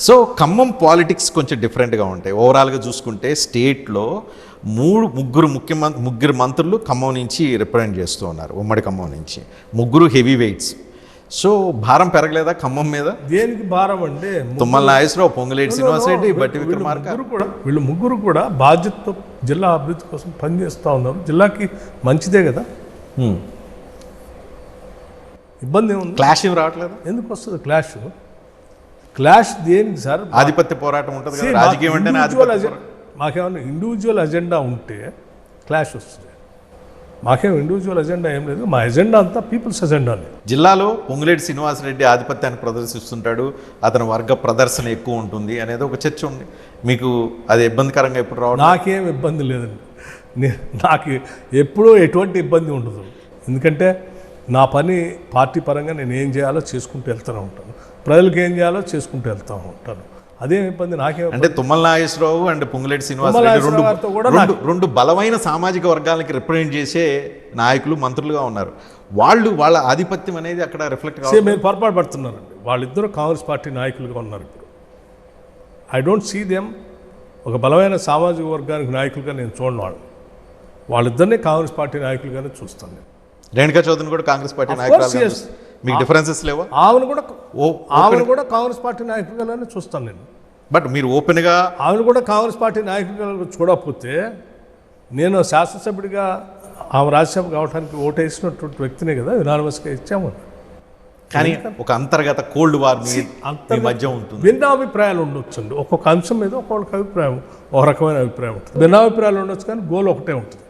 So Khammam politics కొంచెం డిఫరెంట్గా ఉంటాయి. ఓవరాల్గా చూసుకుంటే స్టేట్లో ముగ్గురు మంత్రులు ఖమ్మం నుంచి రిప్రజెంట్ చేస్తూ ఉన్నారు, ఉమ్మడి ఖమ్మం నుంచి. ముగ్గురు హెవీ వెయిట్స్. సో భారం పెరగలేదా ఖమ్మం మీద? దేనికి భారం అంటే తుమ్మల నాగేశ్వరరావు, పొంగులేటి శ్రీనివాసరెడ్డి, బట్టి విక్రమార్క వీళ్ళు ముగ్గురు కూడా బాధ్యతతో జిల్లా అభివృద్ధి కోసం పనిచేస్తూ ఉన్నారు. జిల్లాకి మంచిదే కదా, ఇబ్బంది ఏముంది? క్లాష్ ఏం రావట్లేదు. ఎందుకు వస్తుంది క్లాష్ దేనికి సార్? ఆధిపత్య పోరాటం ఉంటుంది కదా, రాజకీయం అంటే మాకేమన్నా ఇండివిజువల్ అజెండా ఉంటే క్లాష్ వస్తుంది. మాకేం ఇండివిజువల్ అజెండా ఏం లేదు, మా ఎజెండా అంతా పీపుల్స్ అజెండానే. జిల్లాలో పొంగులేటి శ్రీనివాసరెడ్డి ఆధిపత్యాన్ని ప్రదర్శిస్తుంటాడు, అతని వర్గ ప్రదర్శన ఎక్కువ ఉంటుంది అనేది ఒక చర్చ ఉంది. మీకు అది ఇబ్బందికరంగా ఎప్పుడు రావడం? నాకేం ఇబ్బంది లేదండి, నాకు ఎప్పుడూ ఎటువంటి ఇబ్బంది ఉండదు. ఎందుకంటే నా పని పార్టీ పరంగా నేను ఏం చేయాలో చేసుకుంటూ వెళ్తూనే ఉంటాను, ప్రజలకు ఏం చేయాలో చేసుకుంటూ వెళ్తూ ఉంటాను. అదేం ఇబ్బంది నాకేం. అంటే తుమ్మల నాగేశ్వరరావు అండ్ పొంగులేటి శ్రీనివాసరెడ్డి రెండు బలమైన సామాజిక వర్గాలకి రిప్రజెంట్ చేసే నాయకులు, మంత్రులుగా ఉన్నారు. వాళ్ళ ఆధిపత్యం అనేది అక్కడ రిఫ్లెక్ట్ కావాలి. మీరు పొరపాటు పడుతున్నారండి, వాళ్ళిద్దరూ కాంగ్రెస్ పార్టీ నాయకులుగా ఉన్నారు. ఇప్పుడు ఐ డోంట్ సీ దెమ్ ఒక బలమైన సామాజిక వర్గానికి నాయకులుగా నేను చూడను. వాళ్ళిద్దరినీ కాంగ్రెస్ పార్టీ నాయకులుగానే చూస్తాను నేను. రేణుకా చౌదరిని కూడా కాంగ్రెస్ పార్టీ నాయకులు, మీకు డిఫరెన్సెస్ లేవా? ఆమెను కూడా కాంగ్రెస్ పార్టీ నాయకులుగానే చూస్తాను నేను. బట్ మీరు ఓపెన్గా ఆమెను కూడా కాంగ్రెస్ పార్టీ నాయకులుగా చూడకపోతే, నేను శాసనసభ్యుడిగా ఆమె రాజ్యసభ కావడానికి ఓటేసినటువంటి వ్యక్తినే కదా, యునానిమస్గా ఇచ్చాము. కానీ ఒక అంతర్గత కోల్డ్ వార్ మధ్య ఉంటుంది. భిన్నాభిప్రాయాలు ఉండొచ్చండి, ఒక్కొక్క అంశం మీద ఒక్కొక్క అభిప్రాయం, ఒక రకమైన అభిప్రాయం ఉంటుంది. భిన్నాభిప్రాయాలు ఉండొచ్చు కానీ గోల్ ఒకటే ఉంటుంది.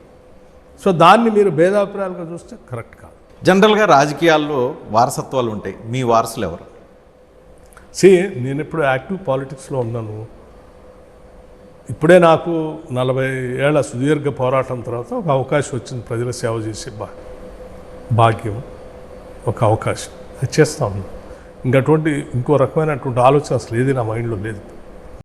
సో దాన్ని మీరు భేదాభిప్రాయాలుగా చూస్తే కరెక్ట్ కాదు. జనరల్గా రాజకీయాల్లో వారసత్వాలు ఉంటాయి. మీ వారసులు ఎవరు? నేను ఇప్పుడు యాక్టివ్ పాలిటిక్స్లో ఉన్నాను. ఇప్పుడే నాకు 40 ఏళ్ల సుదీర్ఘ పోరాటం తర్వాత ఒక అవకాశం వచ్చింది, ప్రజల సేవ చేసే భాగ్యం, ఒక అవకాశం. అది చేస్తా ఉన్నాను. ఇంకో రకమైనటువంటి ఆలోచన అసలు ఏది నా మైండ్లో లేదు.